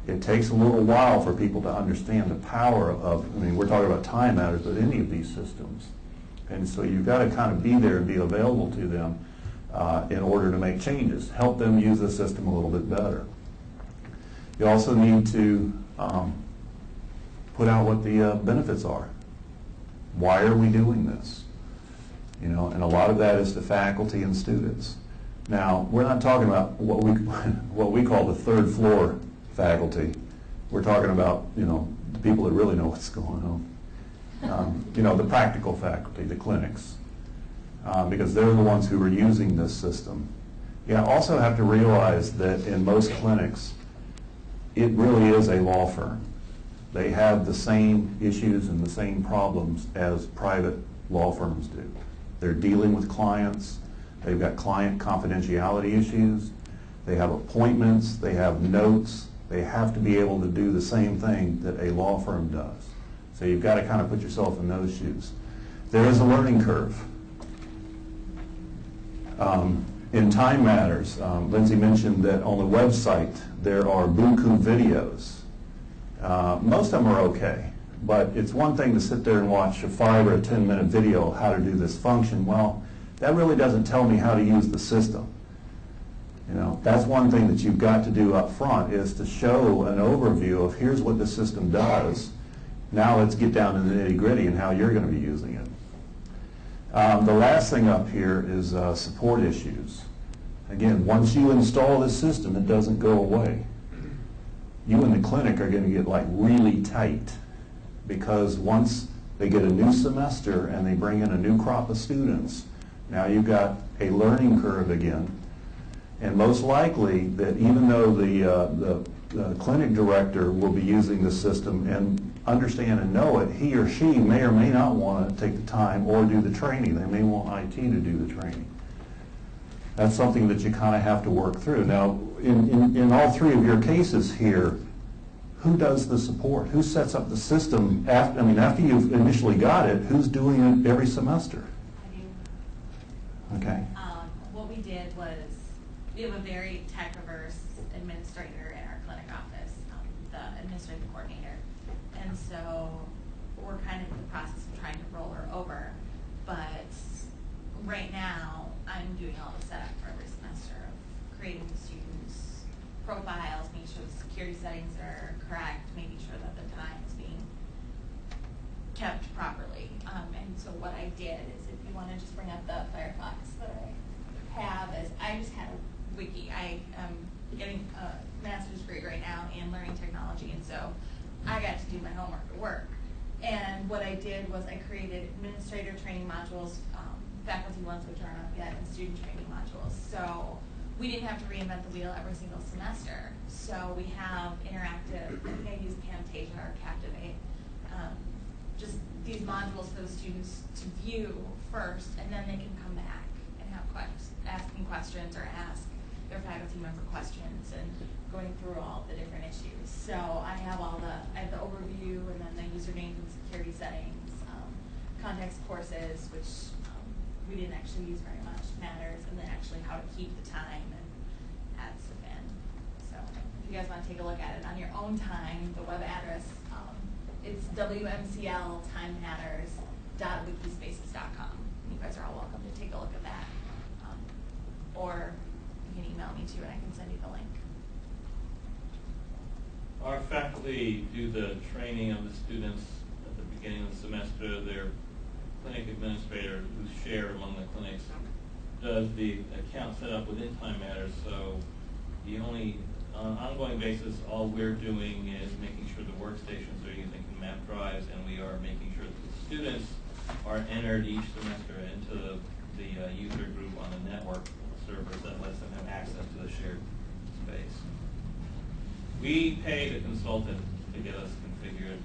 It takes a little while for people to understand the power of, we're talking about Time Matters, but any of these systems. And so you've got to kind of be there and be available to them in order to make changes, help them use the system a little bit better. You also need to put out what the benefits are. Why are we doing this? And a lot of that is to faculty and students. Now, we're not talking about what we call the third floor faculty. We're talking about, the people that really know what's going on. The practical faculty, the clinics, because they're the ones who are using this system. You also have to realize that in most clinics, it really is a law firm. They have the same issues and the same problems as private law firms do. They're dealing with clients. They've got client confidentiality issues. They have appointments. They have notes. They have to be able to do the same thing that a law firm does. So you've got to kind of put yourself in those shoes. There is a learning curve. In Time Matters, Lindsay mentioned that on the website there are buku videos. Most of them are okay, but it's one thing to sit there and watch a 5 or a 10-minute video of how to do this function. Well, that really doesn't tell me how to use the system. You know, that's one thing that you've got to do up front, is to show an overview of here's what the system does. Now let's get down to the nitty-gritty and how you're going to be using it. The last thing up here is support issues. Again, once you install this system, it doesn't go away. You in the clinic are going to get like really tight, because once they get a new semester and they bring in a new crop of students, now you've got a learning curve again. And most likely that even though the clinic director will be using the system and understand and know it, he or she may or may not want to take the time or do the training. They may want IT to do the training. That's something that you kind of have to work through. Now, in all three of your cases here, who does the support? Who sets up the system? After you've initially got it, who's doing it every semester? I do. Okay. What we did was, we have a very tech-averse administrator in our clinic office, the administrative coordinator. And so we're kind of in the process of trying to roll her over. But right now, I'm doing all the setup for every semester of creating the students' profiles, making sure the security settings are correct, making sure that the time is being kept properly. And so what I did is, if you want to just bring up the Firefox that I have, is I just had a wiki. I am getting a master's degree right now in learning technology, and so I got to do my homework at work. And what I did was I created administrator training modules, faculty ones which aren't up yet, and student training modules. So we didn't have to reinvent the wheel every single semester. So we have interactive, I think I use Camtasia or Captivate, just these modules for the students to view first, and then they can come back and have ask me questions or ask their faculty member questions, and going through all the different issues. So I have I have the overview, and then the usernames and security settings, context courses, which we didn't actually use very much, matters, and then actually how to keep the time and add stuff in. So if you guys want to take a look at it on your own time, the web address, it's wmcltimematters.wikispaces.com. You guys are all welcome to take a look at that. Or you can email me too, and I can send you the link. Our faculty do the training of the students at the beginning of the semester. Their clinic administrator, who's shared among the clinics, does the account setup within Time Matters. So the only, on an ongoing basis, all we're doing is making sure the workstations are using map drives, and we are making sure that the students are entered each semester into the user group on the network servers that lets them have access to the shared space. We pay the consultant to get us configured,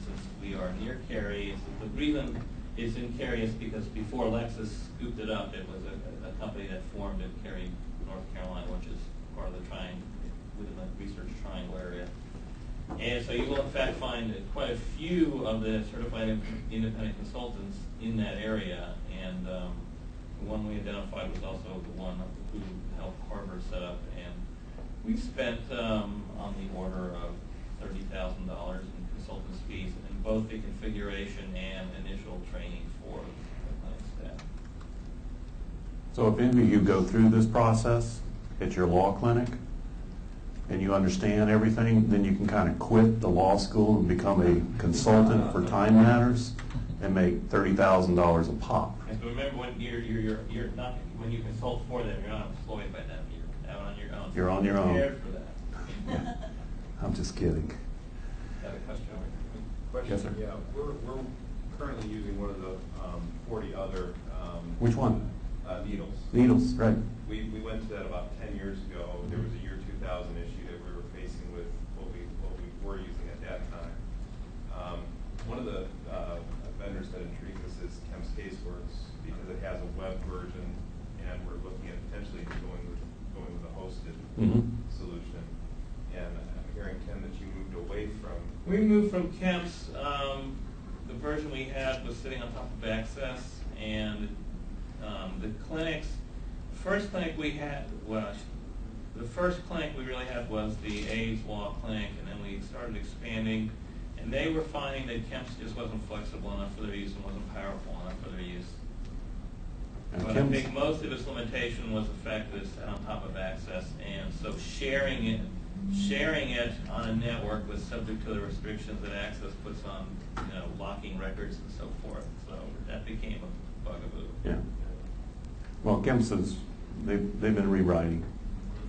since we are near Cary. The reason it's in Cary is because before Lexus scooped it up, it was a company that formed in Cary, North Carolina, which is part of the triangle, within the research triangle area. And so you will in fact find quite a few of the certified independent consultants in that area. And the one we identified was also the one who helped Harvard set up. And we spent on the order of $30,000 in consultants' fees in both the configuration and initial training for the clinic staff. So if any of you go through this process at your law clinic and you understand everything, then you can kind of quit the law school and become a consultant for Time Matters and make $30,000 a pop. And remember, when you're not, when you consult for them, you're not employed by them. You're out on your own. You're on your own. Prepared for that. I'm just kidding. Got a question? Question? Yes, sir. Yeah, we're currently using one of the 40 other. Which one? Needles. Needles, right. We went to that about 10 years ago. There was a year 2000 issue that we were facing with what we were using at that time. One of the vendors that intrigues us is Kemps Caseworks, because it has a web version, and we're looking at potentially going with a hosted solution. And I'm hearing, Ken, that you moved away from. We moved from Kemps. The version we had was sitting on top of Access, and the clinics first clinic we had was, the first clinic we really had was the AIDS Law Clinic, and then we started expanding, and they were finding that Kemps just wasn't flexible enough for their use and wasn't powerful enough for their use. And But I Kemps- think most of its limitation was the fact that it's on top of access, and so sharing it on a network was subject to the restrictions that access puts on, locking records and so forth. So that became a bugaboo. Yeah. Well, Kemps is, they've been rewriting.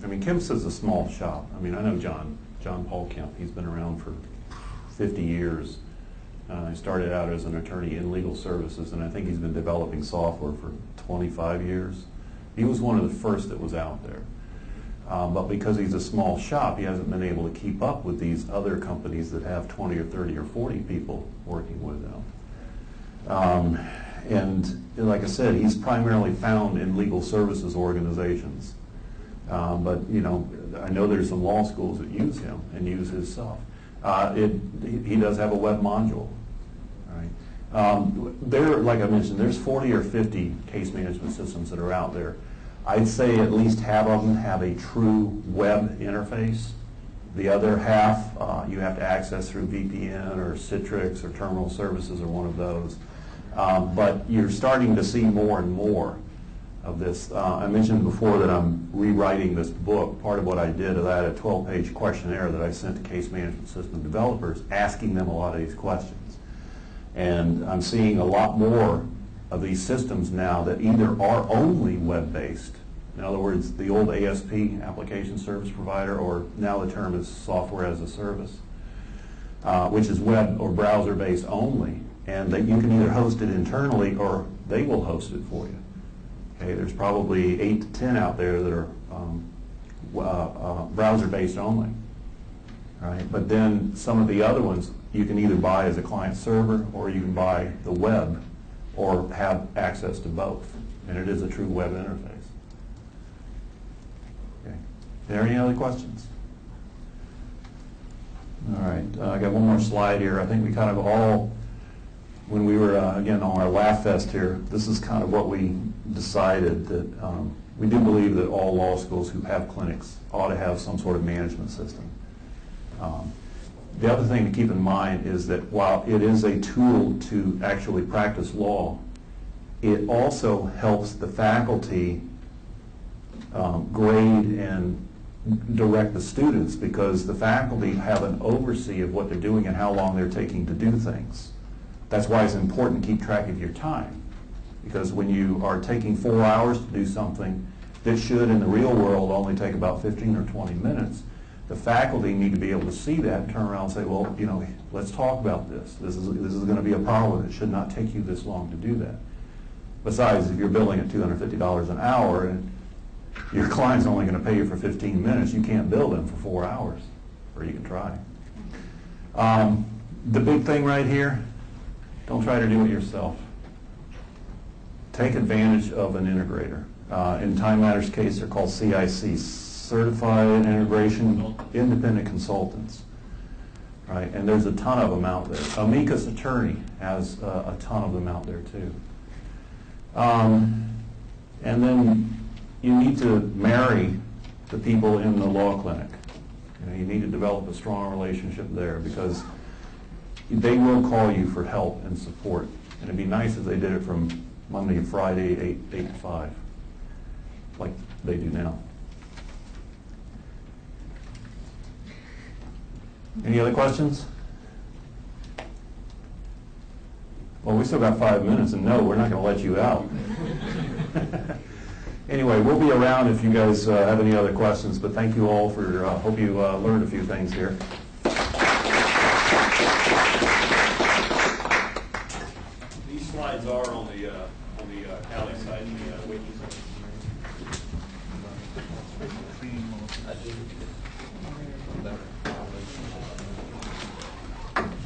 I mean, Kemps is a small shop. I mean, I know John Paul Kemp. He's been around for 50 years. He started out as an attorney in legal services, and I think he's been developing software for 25 years. He was one of the first that was out there. But because he's a small shop, he hasn't been able to keep up with these other companies that have 20 or 30 or 40 people working with them. And like I said, he's primarily found in legal services organizations. But I know there's some law schools that use him and use his stuff. He does have a web module. Right? There, like I mentioned, there's 40 or 50 case management systems that are out there. I'd say at least half of them have a true web interface. The other half you have to access through VPN or Citrix or Terminal Services or one of those. But you're starting to see more and more of this. I mentioned before that I'm rewriting this book. Part of what I did is I had a 12-page questionnaire that I sent to case management system developers asking them a lot of these questions. And I'm seeing a lot more of these systems now that either are only web-based, in other words, the old ASP, application service provider, or now the term is software as a service, which is web or browser-based only, and that you can either host it internally or they will host it for you. Okay, there's probably 8 to 10 out there that are browser-based only. Right? But then some of the other ones you can either buy as a client server or you can buy the web or have access to both. And it is a true web interface. Okay. Are there any other questions? All right. I got one more slide here. I think we kind of all, when we were, again, on our Laugh Fest here, this is kind of what we decided that we do believe that all law schools who have clinics ought to have some sort of management system. The other thing to keep in mind is that while it is a tool to actually practice law, it also helps the faculty grade and direct the students, because the faculty have an oversee of what they're doing and how long they're taking to do things. That's why it's important to keep track of your time, because when you are taking 4 hours to do something that should in the real world only take about 15 or 20 minutes, the faculty need to be able to see that and turn around and say, well, let's talk about this. This is going to be a problem. It should not take you this long to do that. Besides, if you're billing at $250 an hour and your client's only going to pay you for 15 minutes, you can't bill them for 4 hours, or you can try. The big thing right here, don't try to do it yourself. Take advantage of an integrator. In Time Matters case, they're called CIC, Certified Integration Independent Consultants. Right? And there's a ton of them out there. Amicus Attorney has a ton of them out there too. And then you need to marry the people in the law clinic. You need to develop a strong relationship there, because they will call you for help and support. And it'd be nice if they did it from Monday to Friday, 8 to 5, like they do now. Any other questions? Well, we still got 5 minutes, and no, we're not going to let you out. Anyway, we'll be around if you guys have any other questions, but thank you all for, hope you learned a few things here. These slides are on the CALI site.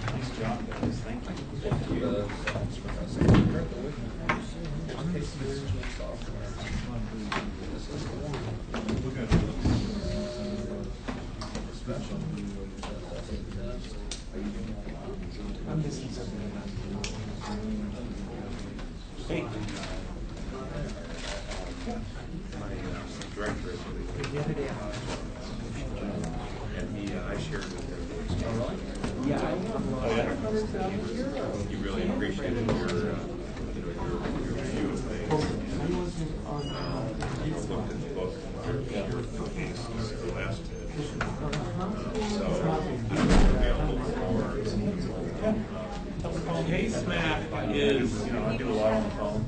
Nice job, guys. Thank you. I'm missing something. Hey. You really appreciated your view of things. You've looked at the book, your cases, the last so available for Case map is, I do a lot on the phone.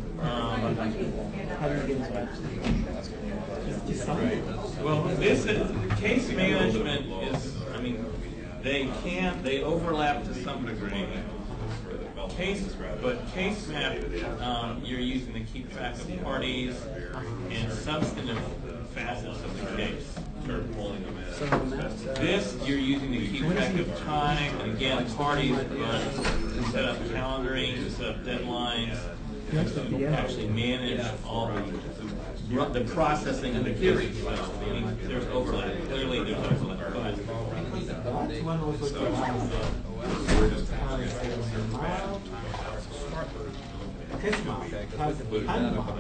well, this is, case management is, I mean, they overlap to some degree. But case map, you're using to keep track of parties and substantive facets of the case. This you're using to keep track of time, and again, parties, to set up calendaring, to set up deadlines, to actually manage all the processing of the case. There's overlap. Clearly, there's overlap. Go ahead.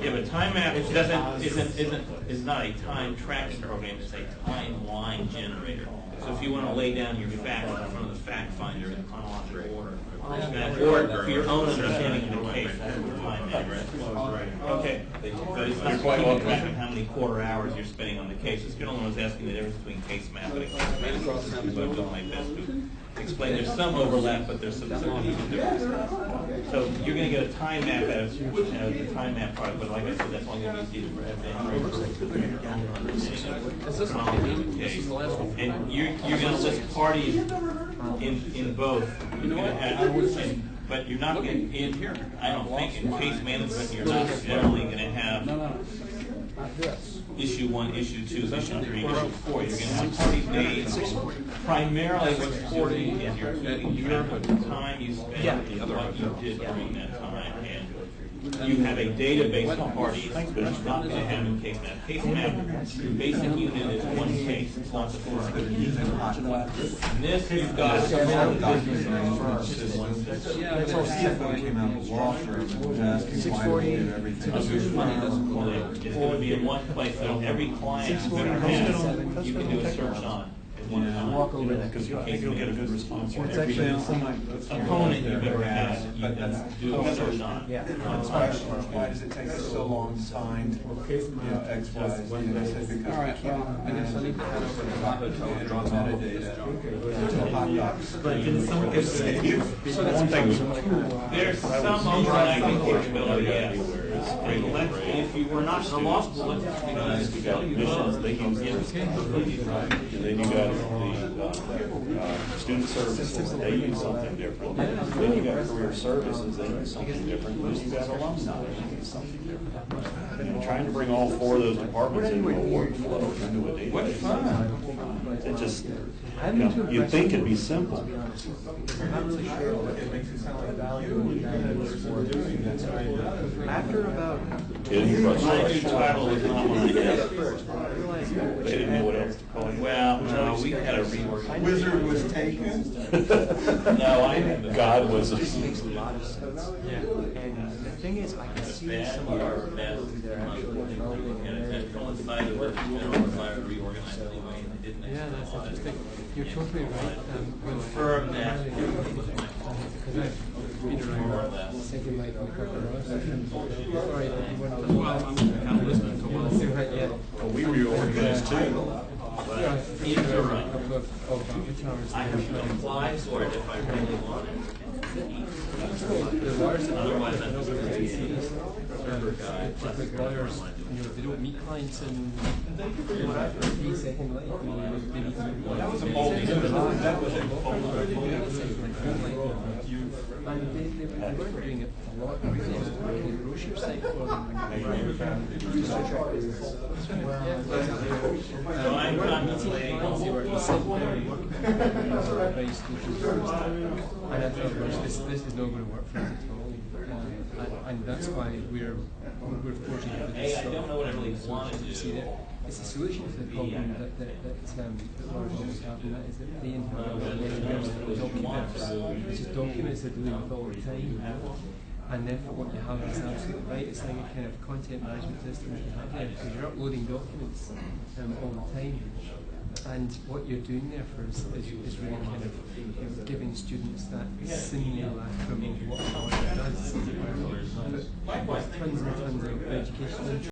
Yeah, but time map is not a time tracking program. It's a timeline generator. So if you want to lay down your facts in front of the fact finder in chronological order, or for your own understanding of the case, that's what time map is. Okay. But it's not keeping track of how many quarter hours you're spending on the case. This gentleman was asking the difference between case map and a case management system, so I'm doing my best to explain. There's some overlap, but there's some differences. So you're going to get a time map out of the time map product, but like I said, that's only going to be used for and you're going to list parties in both. You're going to have, but you're not going to, in here, I don't think, in case management, you're not generally going to have issue 1, issue 2, issue 3, issue 4. You're going to have parties names. Primarily what's important is you're keeping track of the time you spent and what you did during that time. And you have a database of parties, but it's not going to have a case map. Case map, your basic unit is one case. It's not the full. And this, you've got That's all Stephen came out of the law firm and was asking why we did everything. It's going to be in one place, so every client you can do a search on. Walk over there because I think you'll get a good response. It's actually opponent you better have, you can do a search on. Why does it take us so long to find, X, Y, Z? All right, well, I guess I need to head over to metadata to hot docs. There's some overlapping capability, yes. If you were not in the law school, let's just missions, they use and then you got the student services, they use something different. Then you got career services, they use something different. Then you got alumni, they use something different. Trying to bring all 4 of those departments into a workflow, into a database. It just, you'd think it'd be simple. It makes it sound like value After about title is not mine. They didn't know what else to call it. Well, no, we had a rework. Wizard was taken. No, I haven't. God was it makes a lot of sense. Yeah. And the thing is, I can see some of our they're actually And it coincided with the general desire to reorganize anyway, and they didn't. Yeah, that's interesting. You're totally right. Confirm that. Because I've been around thinking like a couple of us. Sorry, Well, I'm kind of listening to what still had yet. Well, we reorganized too. You're right. A couple of guitars. I have applied for it if I really want it. The lawyers that Otherwise, I'm those just are going to the be like lawyers, they don't meet clients in whatever, second life. That was a bold move. That was a bold And they weren't doing it a lot. They were working a brochure site for them. So I'm meeting clients, they were sitting there and working advice, which is and I thought, this is not going to work for us at all. And that's why we're forging into this. I don't know what I really want to do. See, it's a solution to the problem that large lawyers have, and that is that they inherit documents, which is documents they're dealing with all the time. And therefore what you have is absolutely right. It's like a kind of content management system that you have there, because you're uploading documents all the time. And what you're doing there for us is really kind of giving students that simulacrum of what it does. But tons and tons of education